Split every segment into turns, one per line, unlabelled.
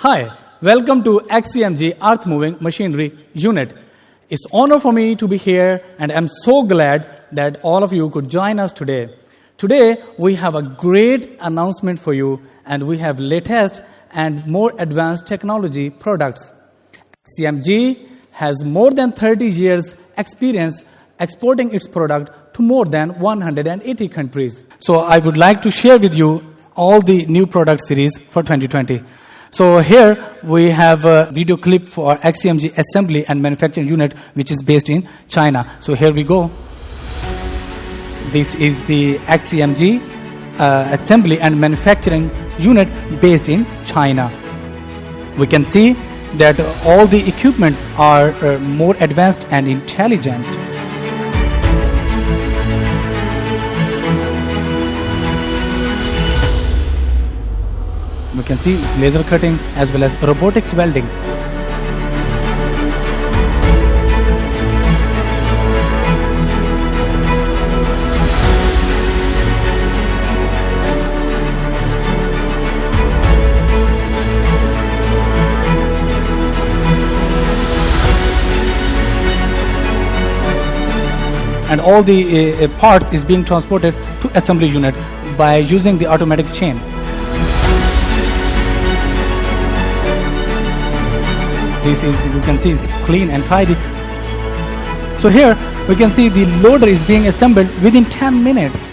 Hi, welcome to XCMG Earth Moving Machinery Unit. It's honor for me to be here, and I'm so glad that all of you could join us today. Today, we have a great announcement for you, and we have latest and more advanced technology products. XCMG has more than 30 years experience exporting its product to more than 180 countries. So I would like to share with you all the new product series for 2020. So here we have a video clip for XCMG Assembly and Manufacturing Unit, which is based in China. So here we go. This is the XCMG Assembly and Manufacturing Unit based in China. We can see that all the equipments are more advanced and intelligent. We can see laser cutting as well as robotics welding. And all the parts is being transported to assembly unit by using the automatic chain. This is, you can see, it's clean and tidy. So here we can see the loader is being assembled within 10 minutes.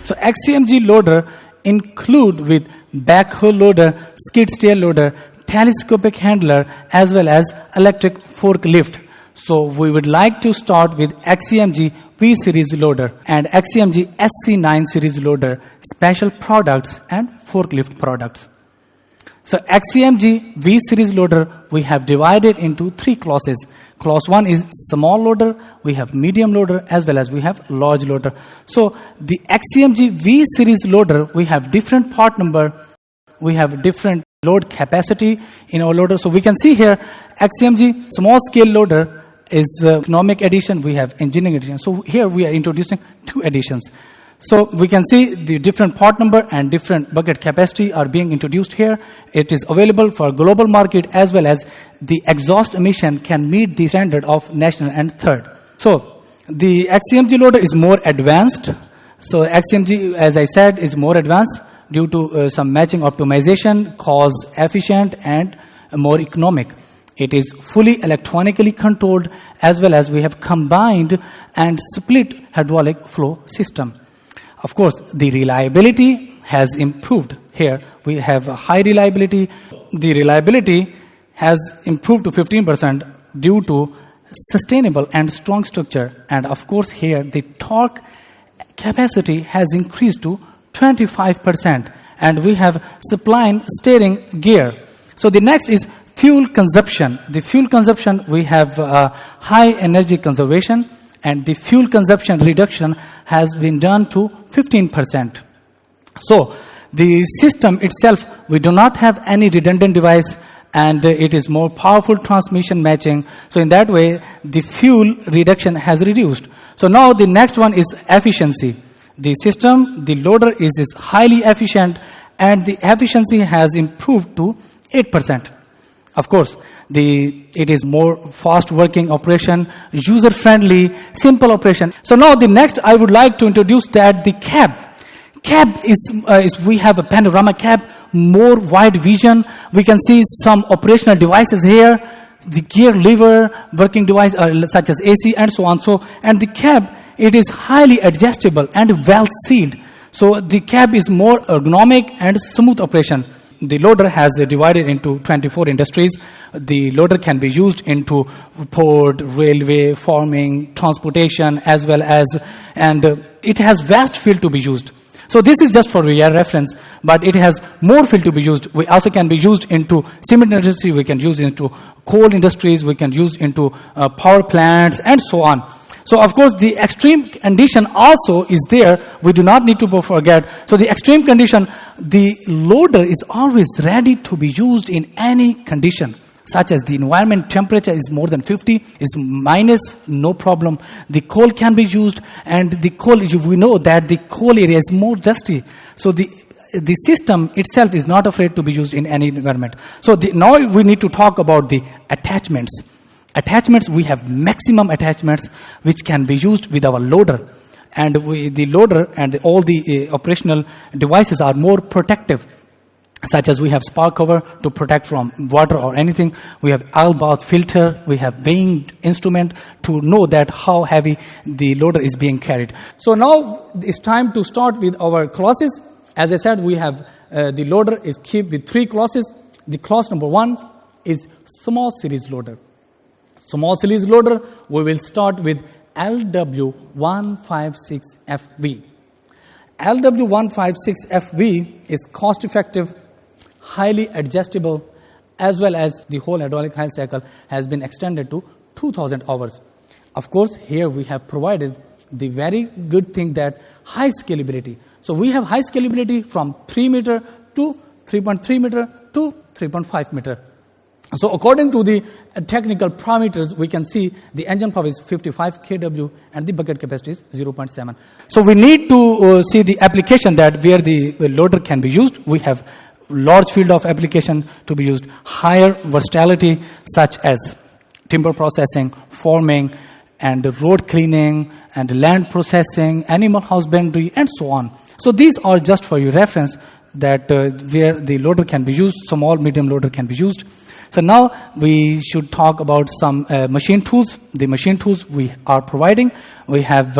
So XCMG loader include with backhoe loader, skid steer loader, telescopic handler, as well as electric forklift. So we would like to start with XCMG V series loader and XCMG SC9 series loader, special products and forklift products. So XCMG V series loader, we have divided into three classes. Class 1 is small loader, we have medium loader, as well as we have large loader. So the XCMG V series loader, we have different part number, we have different load capacity in our loader. So we can see here, XCMG small scale loader is economic edition, we have engineering edition. So here we are introducing two editions. So we can see the different part number and different bucket capacity are being introduced here. It is available for global market, as well as the exhaust emission can meet the standard of national and third. So the XCMG loader is more advanced. So XCMG, as I said, is more advanced due to some matching optimization, cost efficient and more economic. It is fully electronically controlled, as well as we have combined and split hydraulic flow system. Of course, the reliability has improved. Here we have a high reliability. The reliability has improved to 15% due to sustainable and strong structure. And of course, here the torque capacity has increased to 25%. And we have supine steering gear. So the next is fuel consumption. The fuel consumption, we have high energy conservation, and the fuel consumption reduction has been done to 15%. So the system itself, we do not have any redundant device, and it is more powerful transmission matching. So in that way, the fuel reduction has reduced. So now the next one is efficiency. The system, the loader is highly efficient, and the efficiency has improved to 8%. Of course, it is more fast working operation, user friendly, simple operation. So now the next I would like to introduce that the cab. Cab is we have a panorama cab, more wide vision. We can see some operational devices here, the gear lever, working device such as AC and so on. So, and the cab, it is highly adjustable and well sealed. So the cab is more ergonomic and smooth operation. The loader has divided into 24 industries. The loader can be used into port, railway, farming, transportation, as well as, and it has vast field to be used. So this is just for your reference, but it has more field to be used. We also can be used into cement industry, we can use into coal industries, we can use into power plants, and so on. So of course the extreme condition also is there. We do not need to forget. So the extreme condition, the loader is always ready to be used in any condition, such as the environment temperature is more than 50, is minus, no problem. The coal can be used, and the coal, we know that the coal area is more dusty. So the system itself is not afraid to be used in any environment. So now we need to talk about the attachments. Attachments, we have maximum attachments which can be used with our loader. And the loader and all the operational devices are more protective, such as we have spark cover to protect from water or anything. We have oil bath filter. We have weighing instrument to know that how heavy the loader is being carried. So now it's time to start with our classes. As I said, we have the loader is equipped with 3 classes. The class number 1 is small series loader. Small series loader, we will start with LW156FV. LW156FV is cost effective, highly adjustable, as well as the whole hydraulic high cycle has been extended to 2000 hours. Of course, here we have provided the very good thing that high scalability. So we have high scalability from 3 meter to 3.3 meter to 3.5 meter. So according to the technical parameters, we can see the engine power is 55 kW and the bucket capacity is 0.7. So we need to see the application that where the loader can be used. We have large field of application to be used, higher versatility such as timber processing, forming, and road cleaning, and land processing, animal husbandry, and so on. So these are just for your reference that where the loader can be used, small, medium loader can be used. So now we should talk about some machine tools. The machine tools we are providing, we have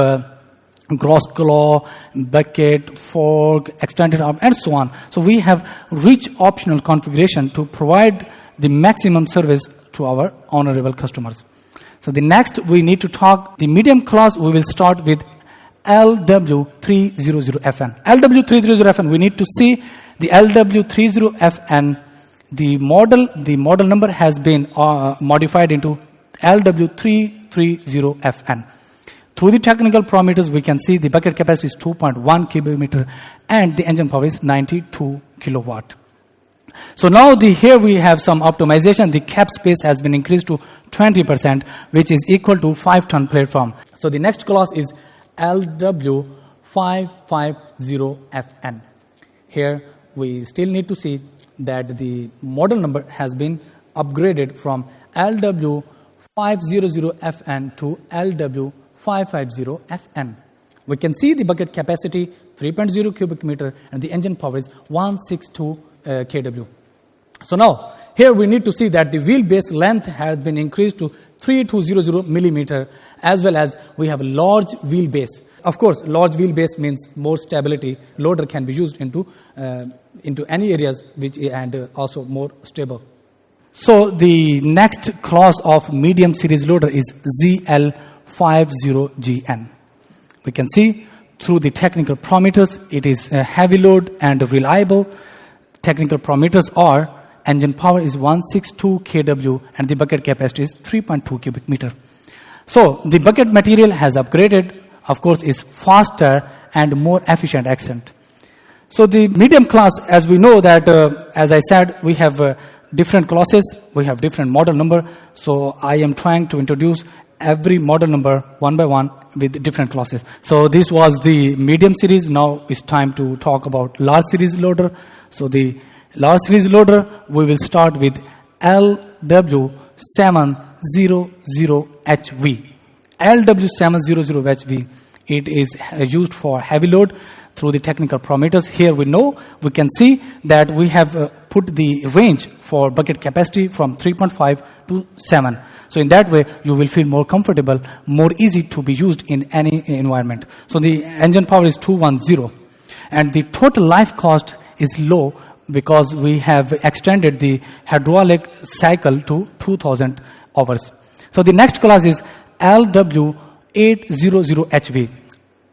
gross claw, bucket, fork, extended arm, and so on. So we have rich optional configuration to provide the maximum service to our honorable customers. So the next we need to talk the medium class. We will start with LW300FN. LW300FN, we need to see the LW30FN. The model number has been modified into LW330FN. Through the technical parameters, we can see the bucket capacity is 2.1 cubic meter and the engine power is 92 kilowatt. So now here we have some optimization. The cap space has been increased to 20%, which is equal to 5-ton platform. So the next class is LW550FN. Here we still need to see that the model number has been upgraded from LW500FN to LW550FN. We can see the bucket capacity 3.0 cubic meter and the engine power is 162 kW. So now here we need to see that the wheelbase length has been increased to 3200 millimeter, as well as we have a large wheelbase. Of course, large wheelbase means more stability. Loader can be used into any areas and also more stable. So the next class of medium series loader is ZL50GN. We can see through the technical parameters, it is a heavy load and reliable. Technical parameters are engine power is 162 kW and the bucket capacity is 3.2 cubic meter. So the bucket material has upgraded, of course, is faster and more efficient accent. So the medium class, as we know that, as I said, we have different classes, we have different model number. So I am trying to introduce every model number one by one with different classes. So this was the medium series. Now it's time to talk about large series loader. So the large series loader, we will start with LW700HV. LW700HV. It is used for heavy load through the technical parameters. Here we can see that we have put the range for bucket capacity from 3.5 to 7. So in that way, you will feel more comfortable, more easy to be used in any environment. So the engine power is 210. And the total life cost is low because we have extended the hydraulic cycle to 2000 hours. So the next class is LW800HV.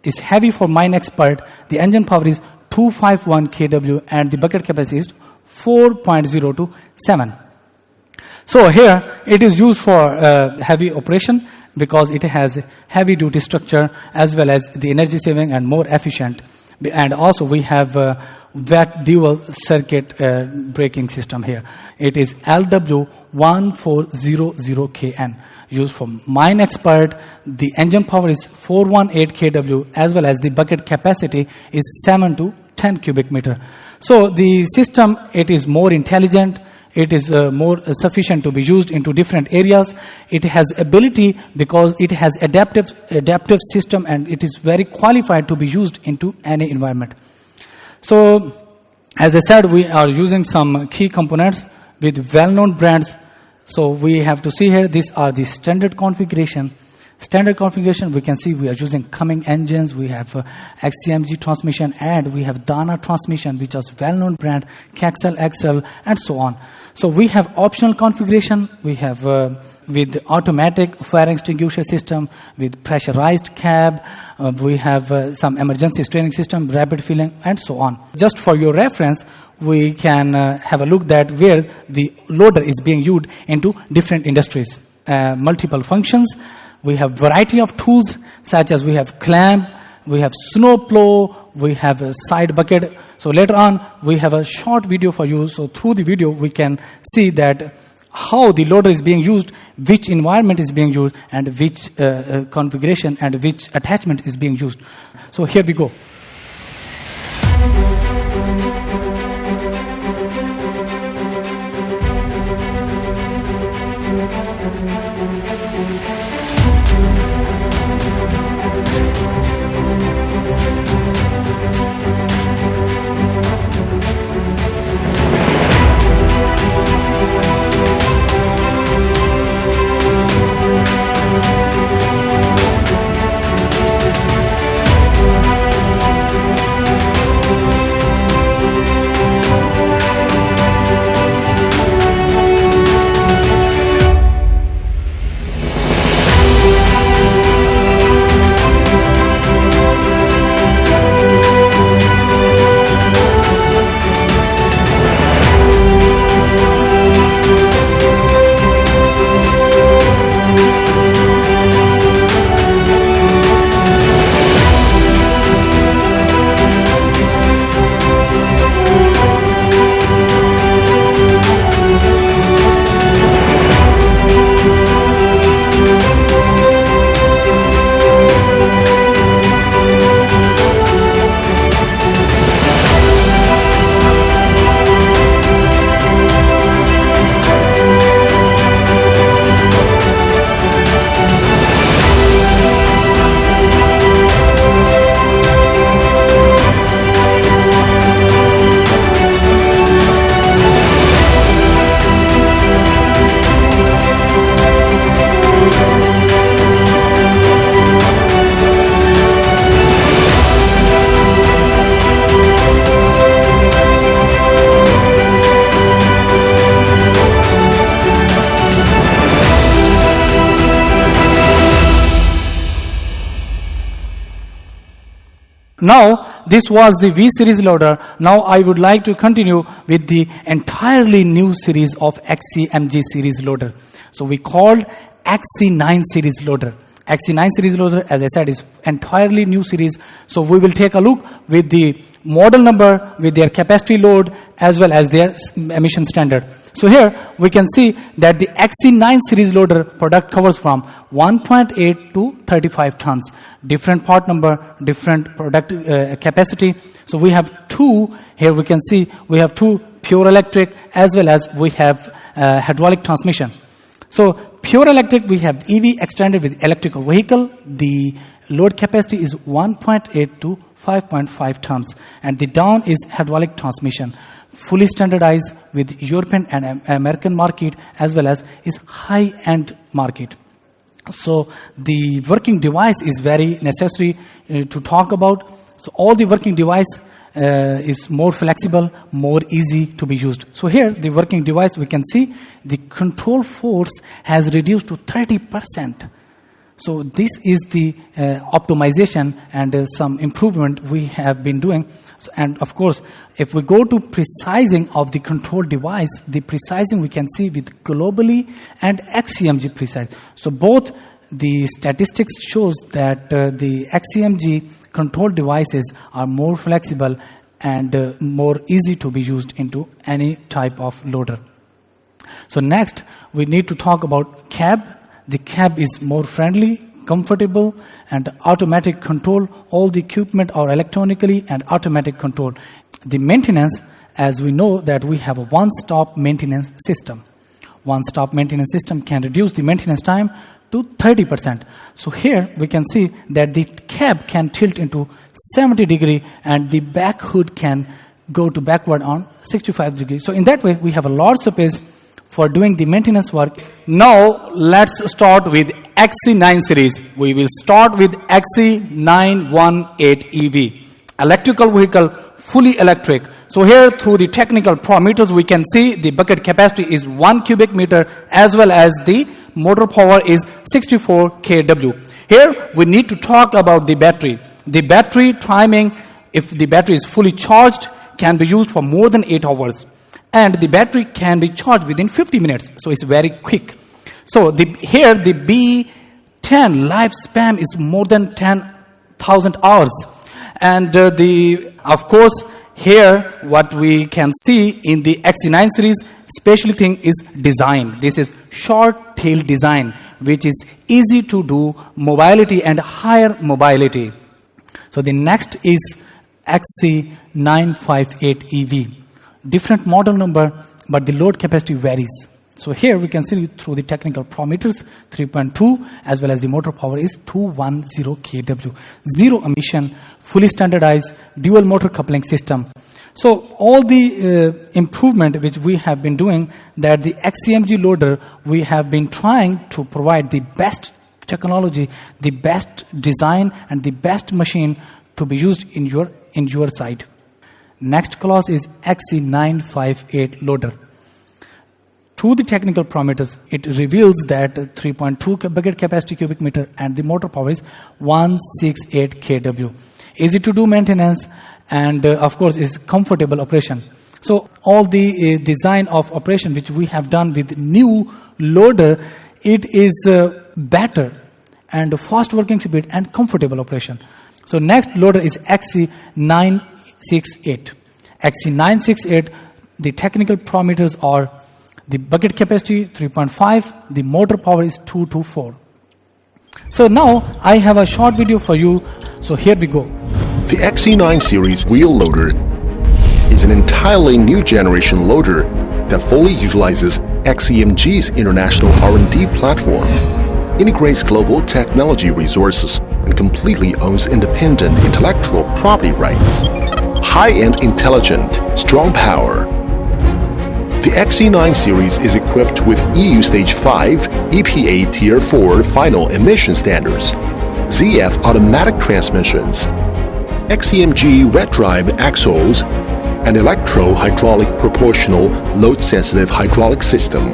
Is heavy for mine expert. The engine power is 251 kW and the bucket capacity is 4.0 to 7. So here it is used for heavy operation because it has heavy duty structure as well as the energy saving and more efficient. And also we have that dual circuit braking system here. It is LW1400KN. Used for Mine Expert, the engine power is 418 kW as well as the bucket capacity is 7 to 10 cubic meter. So the system, it is more intelligent. It is more sufficient to be used into different areas. It has ability because it has adaptive system, and it is very qualified to be used into any environment. So, as I said, we are using some key components with well-known brands. So we have to see here, these are the standard configuration. Standard configuration, we can see we are using Cumming engines, we have XCMG transmission, and we have Dana transmission, which is well-known brand, Kexel, XL, and so on. So we have optional configuration. We have with automatic fire extinguisher system, with pressurized cab, we have some emergency steering system, rapid filling, and so on. Just for your reference, we can have a look at where the loader is being used into different industries. Multiple functions. We have variety of tools, such as we have clamp, we have snow plow, we have a side bucket. So later on, we have a short video for you. So through the video, we can see that how the loader is being used, which environment is being used, and which configuration and which attachment is being used. So here we go. Now, this was the V-Series loader. Now, I would like to continue with the entirely new series of XCMG series loader. So, we called XC9 series loader. XC9 series loader, as I said, is entirely new series. So, we will take a look with the model number, with their capacity load, as well as their emission standard. So here we can see that the XC9 series loader product covers from 1.8 to 35 tons. Different part number, different product capacity. So we have two, here we can see we have two pure electric as well as we have hydraulic transmission. So pure electric, we have EV extended with electrical vehicle. The load capacity is 1.8 to 5.5 tons. And the down is hydraulic transmission. Fully standardized with European and American market as well as is high-end market. So the working device is very necessary to talk about. So all the working device is more flexible, more easy to be used. So here the working device, we can see the control force has reduced to 30%. So this is the optimization and some improvement we have been doing. And of course, if we go to precising of the control device, the precising we can see with globally and XCMG precise. So both the statistics shows that the XCMG control devices are more flexible and more easy to be used into any type of loader. So next, we need to talk about cab. The cab is more friendly, comfortable, and automatic control. All the equipment are electronically and automatic control. The maintenance, as we know that we have a one-stop maintenance system. One-stop maintenance system can reduce the maintenance time to 30%. So here we can see that the cab can tilt into 70 degrees and the back hood can go to backward on 65 degrees. So in that way, we have a large space for doing the maintenance work. Now let's start with XC9 series. We will start with XC918EV. Electrical vehicle, fully electric. So here through the technical parameters we can see the bucket capacity is 1 cubic meter as well as the motor power is 64 kW. Here we need to talk about the battery. The battery timing, if the battery is fully charged, can be used for more than 8 hours. And the battery can be charged within 50 minutes. So it's very quick. So here the B10 lifespan is more than 10,000 hours. And of course, here what we can see in the XC9 series, special thing is design. This is short tail design, which is easy to do mobility and higher mobility. So the next is XC958EV. Different model number, but the load capacity varies. So here we can see through the technical parameters 3.2 as well as the motor power is 210 kW. Zero emission, fully standardized dual motor coupling system. So all the improvement which we have been doing, that the XCMG loader, we have been trying to provide the best technology, the best design and the best machine to be used in your site. Next class is XC958 loader. Through the technical parameters, it reveals that 3.2 bucket capacity cubic meter and the motor power is 168 kW. Easy to do maintenance and of course is comfortable operation. So all the design of operation which we have done with new loader, it is better and fast working speed and comfortable operation. So next loader is XC968. XC968, the technical parameters are the bucket capacity 3.5, the motor power is 224. So now I have a short video for you. So here we go.
The XC9 series wheel loader is an entirely new generation loader that fully utilizes XCMG's international R&D platform, integrates global technology resources, and completely owns independent intellectual property rights. High-end intelligent, strong power. The XC9 series is equipped with EU Stage 5, EPA Tier 4 final emission standards, ZF automatic transmissions, XCMG red drive axles, and electro-hydraulic proportional load-sensitive hydraulic system.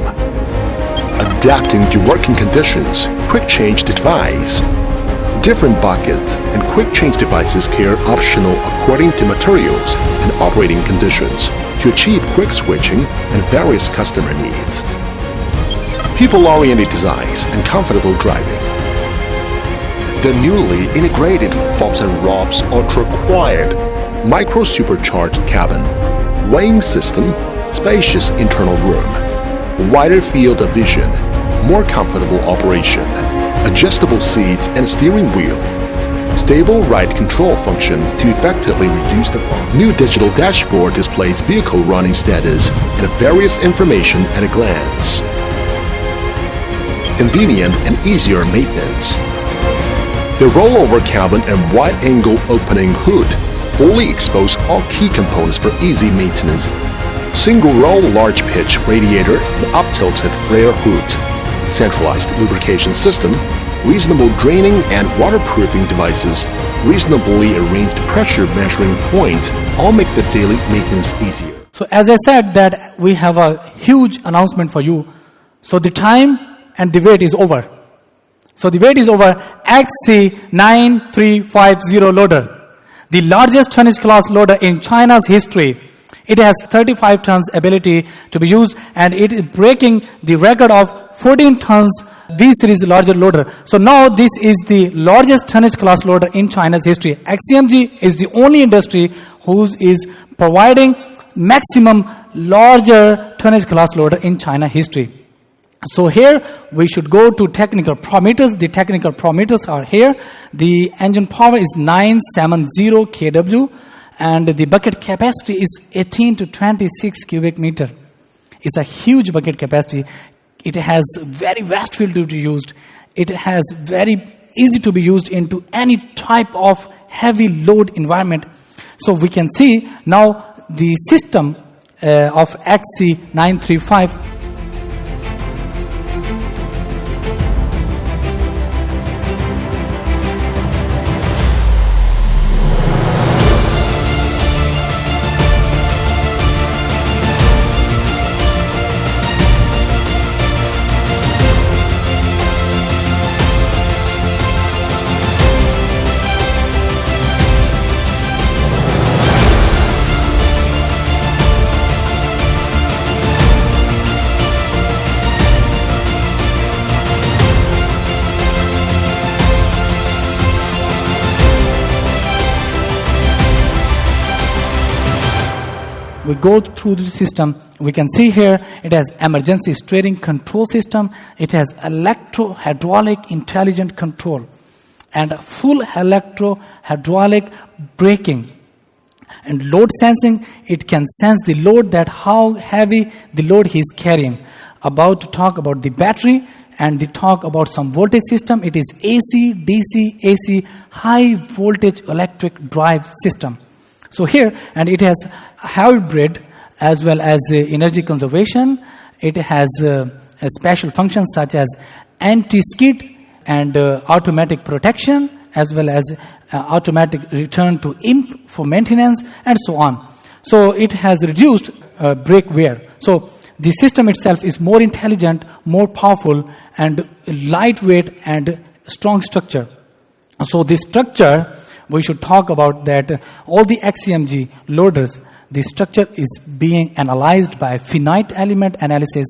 Adapting to working conditions, quick change device. Different buckets and quick change devices are optional according to materials and operating conditions to achieve quick switching and various customer needs. People-oriented designs and comfortable driving. The newly integrated Phelps & Robs ultra-quiet micro-supercharged cabin, weighing system, spacious internal room, wider field of vision, more comfortable operation, adjustable seats and steering wheel, stable ride control function to effectively reduce the bump. New digital dashboard displays vehicle running status and various information at a glance. Convenient and easier maintenance. The rollover cabin and wide-angle opening hood fully expose all key components for easy maintenance. Single-roll large-pitch radiator and up-tilted rear hood. Centralized lubrication system, reasonable draining and waterproofing devices, reasonably arranged pressure measuring points all make the daily maintenance easier.
So as I said that we have a huge announcement for you. So the time and the wait is over. So the wait is over. XC9350 loader, the largest tonnage class loader in China's history. It has 35 tons ability to be used and it is breaking the record of 14 tons V series larger loader. So now this is the largest tonnage class loader in China's history. XCMG is the only industry who is providing maximum larger tonnage class loader in China history. So here we should go to technical parameters. The technical parameters are here. The engine power is 970 kW and the bucket capacity is 18 to 26 cubic meter. It's a huge bucket capacity. It has very vast field to be used. It has very easy to be used into any type of heavy load environment. So we can see now the system of XC935. We go through the system. We can see here it has emergency steering control system. It has electro-hydraulic intelligent control and full electro-hydraulic braking. And load sensing, it can sense the load, that how heavy the load he is carrying. About to talk about the battery and the talk about some voltage system. It is AC, DC, AC, high voltage electric drive system. So here, and it has hybrid as well as energy conservation. It has special functions such as anti-skid and automatic protection, as well as automatic return to imp for maintenance, and so on. So it has reduced brake wear. So the system itself is more intelligent, more powerful, and lightweight and strong structure. So this structure, we should talk about that all the XCMG loaders, the structure is being analyzed by finite element analysis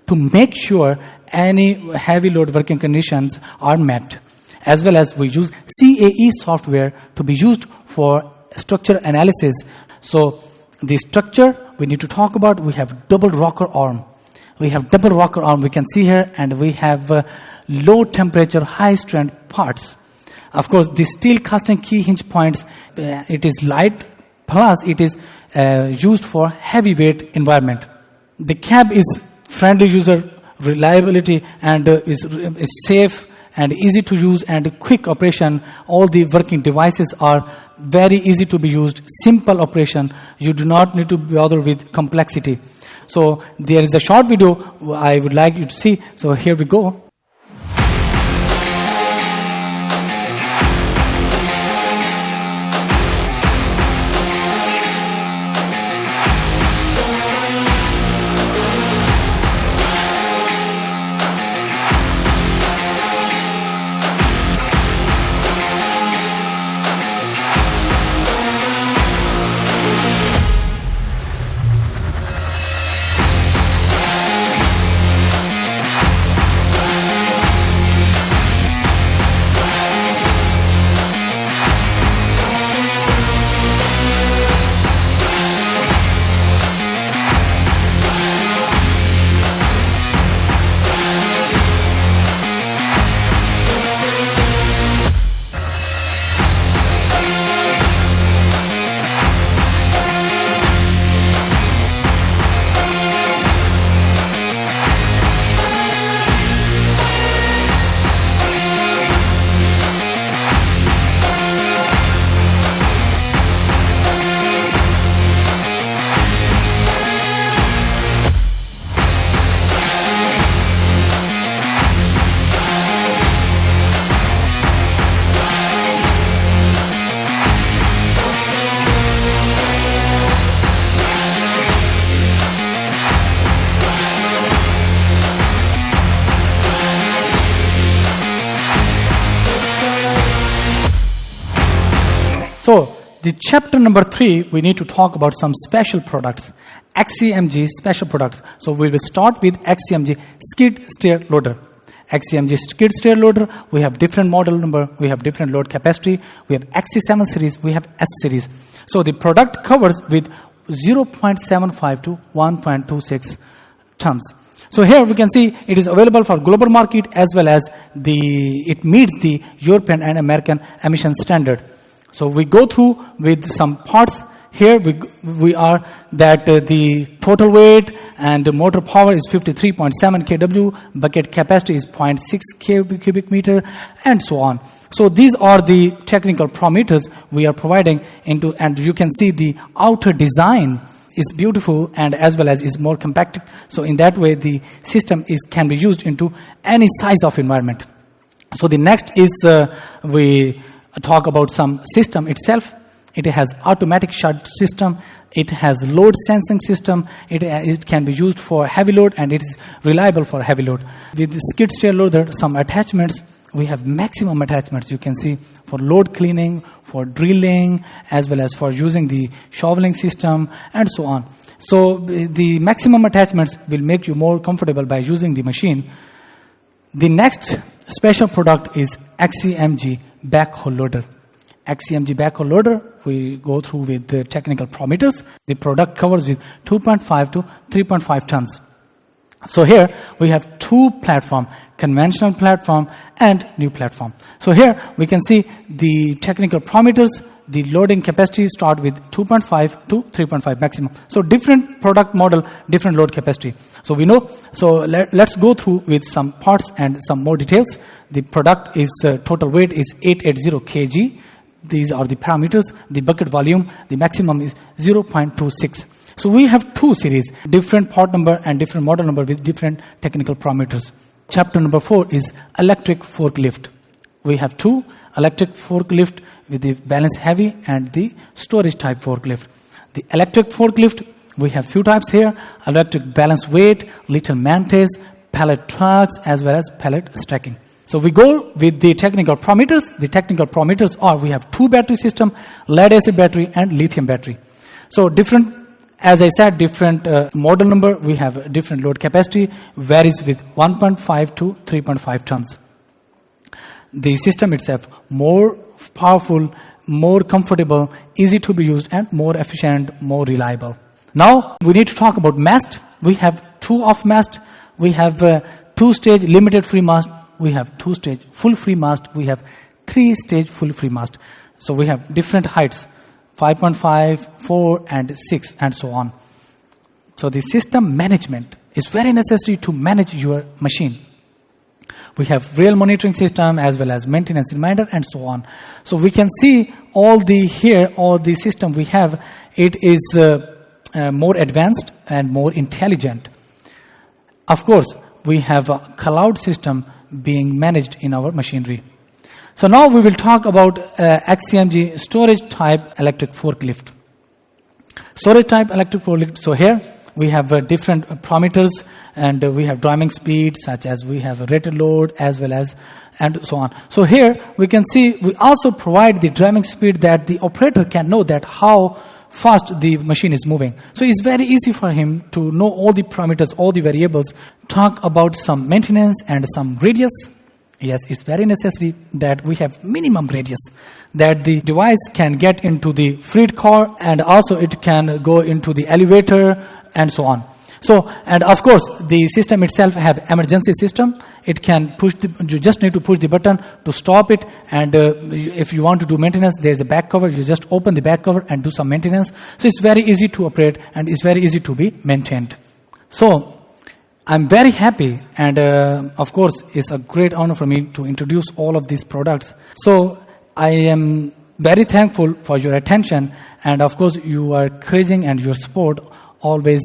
to make sure any heavy load working conditions are met. As well as we use CAE software to be used for structure analysis. So the structure we need to talk about, we have double rocker arm. We have double rocker arm, we can see here, and we have low temperature, high strength parts. Of course, the steel casting key hinge points, it is light, plus it is used for heavyweight environment. The cab is friendly user reliability and is safe and easy to use and quick operation. All the working devices are very easy to be used, simple operation. You do not need to bother with complexity. So there is a short video I would like you to see. So here we go. So the chapter number 3, we need to talk about some special products. XCMG special products. So we will start with XCMG skid steer loader. XCMG skid steer loader, we have different model number, we have different load capacity, we have XC7 series, we have S series. So the product covers with 0.75 to 1.26 tons. So here we can see it is available for global market as well as it meets the European and American emission standard. So we go through with some parts. Here we are that the total weight and the motor power is 53.7 kW, bucket capacity is 0.6 cubic meter, and so on. So these are the technical parameters we are providing into, and you can see the outer design is beautiful and as well as is more compact. So in that way the system can be used into any size of environment. So the next is we talk about some system itself. It has automatic shut system. It has load sensing system. It can be used for heavy load and it is reliable for heavy load. With the skid steer loader, some attachments, we have maximum attachments. You can see for load cleaning, for drilling, as well as for using the shoveling system and so on. So the maximum attachments will make you more comfortable by using the machine. The next special product is XCMG backhoe loader. XCMG backhoe loader, we go through with the technical parameters. The product covers with 2.5 to 3.5 tons. So here we have two platform, conventional platform and new platform. So here we can see the technical parameters. The loading capacity start with 2.5 to 3.5 maximum. So different product model, different load capacity. So we know. So let's go through with some parts and some more details. The product is total weight is 880 kg. These are the parameters. The bucket volume, the maximum is 0.26. So we have two series, different part number and different model number with different technical parameters. Chapter number 4 is electric forklift. We have two electric forklift with the balance heavy and the storage type forklift. The electric forklift, we have few types here: electric balance weight, little mantis, pallet trucks, as well as pallet stacking. So we go with the technical parameters. The technical parameters are, we have two battery system, lead acid battery and lithium battery. So different, as I said, different model number, we have different load capacity, varies with 1.5 to 3.5 tons. The system itself more powerful, more comfortable, easy to be used and more efficient, more reliable. Now we need to talk about mast. We have two off mast. We have two-stage limited free mast. We have two-stage full free mast. We have three-stage full free mast. So we have different heights, 5.5, 4 and 6 and so on. So the system management is very necessary to manage your machine. We have rail monitoring system as well as maintenance reminder and so on. So we can see all the system we have, it is more advanced and more intelligent. Of course, we have a cloud system being managed in our machinery. So now we will talk about XCMG storage type electric forklift. Storage type electric forklift. So here we have different parameters and we have driving speed, such as we have a rated load as well as and so on. So here we can see we also provide the driving speed that the operator can know that how fast the machine is moving. So it's very easy for him to know all the parameters, all the variables. Talk about some maintenance and some radius. Yes, it's very necessary that we have minimum radius, that the device can get into the freight car and also it can go into the elevator and so on. So, and of course, the system itself have emergency system. It can you just need to push the button to stop it. And if you want to do maintenance, there's a back cover. You just open the back cover and do some maintenance. So it's very easy to operate and it's very easy to be maintained. So I'm very happy, and of course, it's a great honor for me to introduce all of these products. So I am very thankful for your attention, and of course, you are encouraging and your support always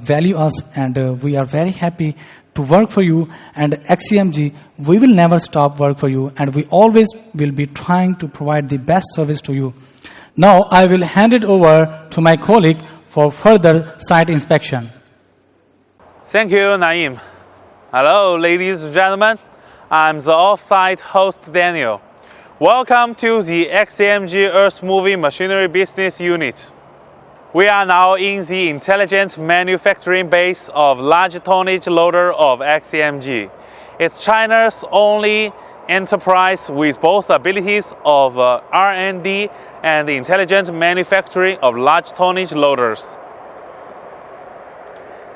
value us, and we are very happy to work for you. And XCMG, we will never stop work for you, and we always will be trying to provide the best service to you. Now I will hand it over to my colleague for further site inspection.
Thank you, Naeem. Hello, ladies and gentlemen. I'm the off-site host, Daniel. Welcome to the XCMG Earth-Moving Machinery Business Unit. We are now in the intelligent manufacturing base of large tonnage loader of XCMG. It's China's only enterprise with both abilities of R&D and the intelligent manufacturing of large tonnage loaders.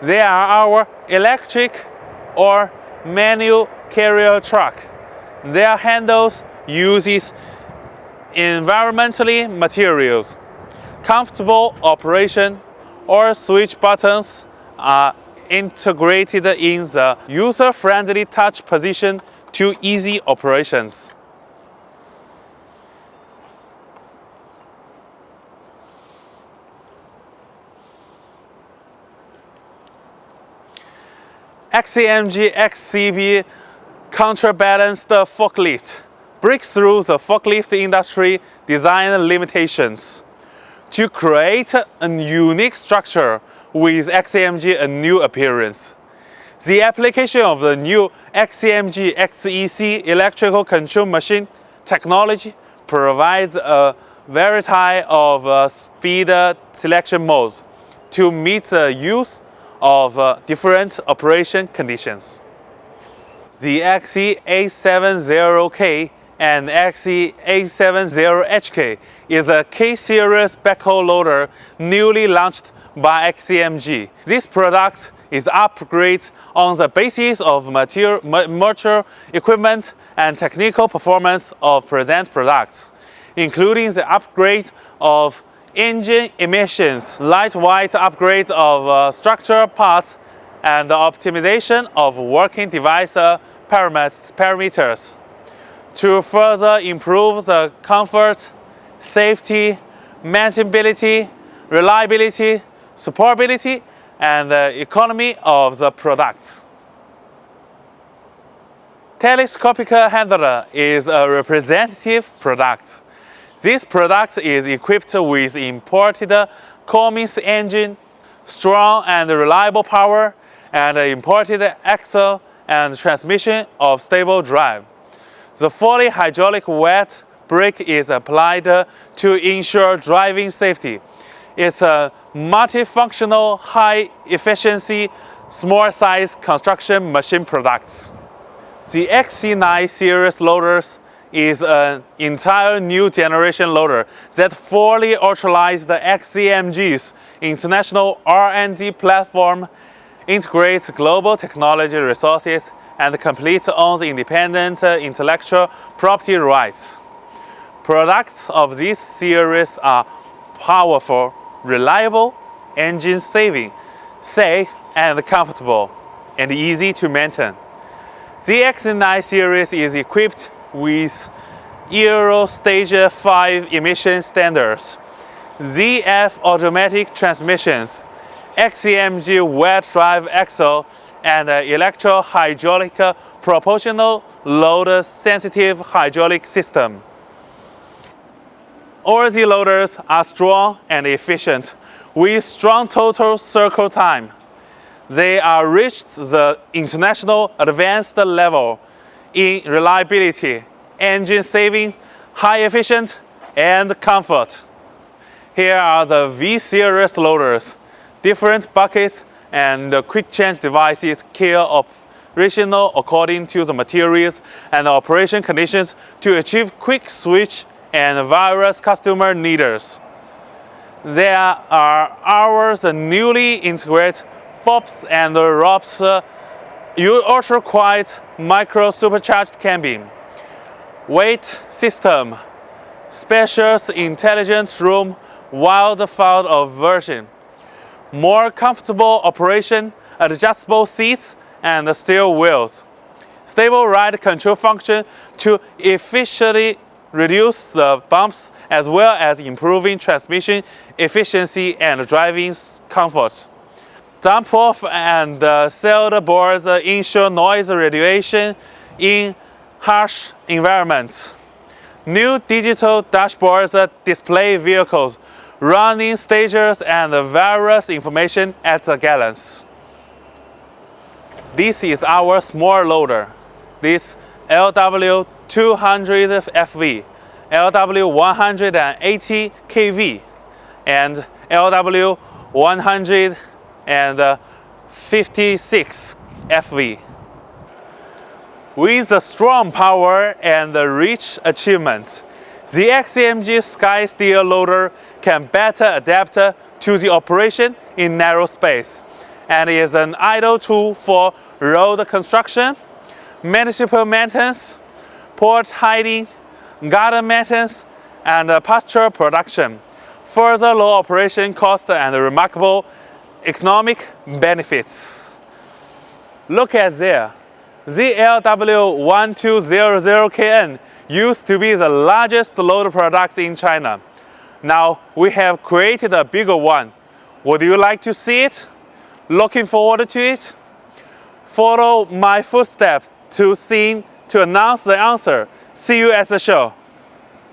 They are our electric or manual carrier truck. Their handles uses environmentally materials. Comfortable operation or switch buttons are integrated in the user-friendly touch position to easy operations. XCMG XCB counterbalanced forklift breaks through the forklift industry design limitations to create a unique structure with XCMG a new appearance. The application of the new XCMG XEC electrical control machine technology provides a variety of speed selection modes to meet the use of different operation conditions. The XE870K and XE870HK is a K-series backhoe loader newly launched by XCMG. This product is upgraded on the basis of mature equipment and technical performance of present products, including the upgrade of engine emissions, lightweight upgrade of structural parts, and the optimization of working device parameters to further improve the comfort, safety, maintainability, reliability, supportability, and the economy of the products. Telescopic handler is a representative product. This product is equipped with imported Cummins engine, strong and reliable power, and imported axle and transmission of stable drive. The fully hydraulic wet brake is applied to ensure driving safety. It's a multifunctional, high-efficiency, small-size construction machine product. The XC9 series loaders is an entire new generation loader that fully utilizes the XCMG's international R&D platform, integrates global technology resources, and completely owns independent intellectual property rights. Products of this series are powerful, reliable, engine-saving, safe and comfortable, and easy to maintain. The XC9 series is equipped with Euro Stage 5 emission standards, ZF automatic transmissions, XCMG wet drive axle, and electro-hydraulic proportional load sensitive hydraulic system. All the loaders are strong and efficient with strong total circle time. They are reached the international advanced level in reliability, engine saving, high efficient, and comfort. Here are the V-series loaders. Different buckets and quick change devices care operational according to the materials and operation conditions to achieve quick switch and various customer needs. There are ours newly integrated FOPS and ROPS ultra-quiet micro supercharged cabin, weight system, spacious intelligent room, wide field of version, more comfortable operation, adjustable seats and steering wheels, stable ride control function to efficiently reduce the bumps as well as improving transmission efficiency and driving comfort. Dump off and sealed boards ensure noise reduction in harsh environments. New digital dashboards display vehicles, running stages and various information at a glance. This is our small loader. This LW200FV LW180 kV and LW156 FV. With the strong power and the rich achievements, the XCMG Sky Steel Loader can better adapt to the operation in narrow space and is an ideal tool for road construction, municipal maintenance, port hiding, garden maintenance, and pasture production. Further low operation cost and remarkable economic benefits. Look at there. The LW1200KN used to be the largest loader product in China. Now we have created a bigger one. Would you like to see it? Looking forward to it? Follow my footsteps to announce the answer. See you at the show.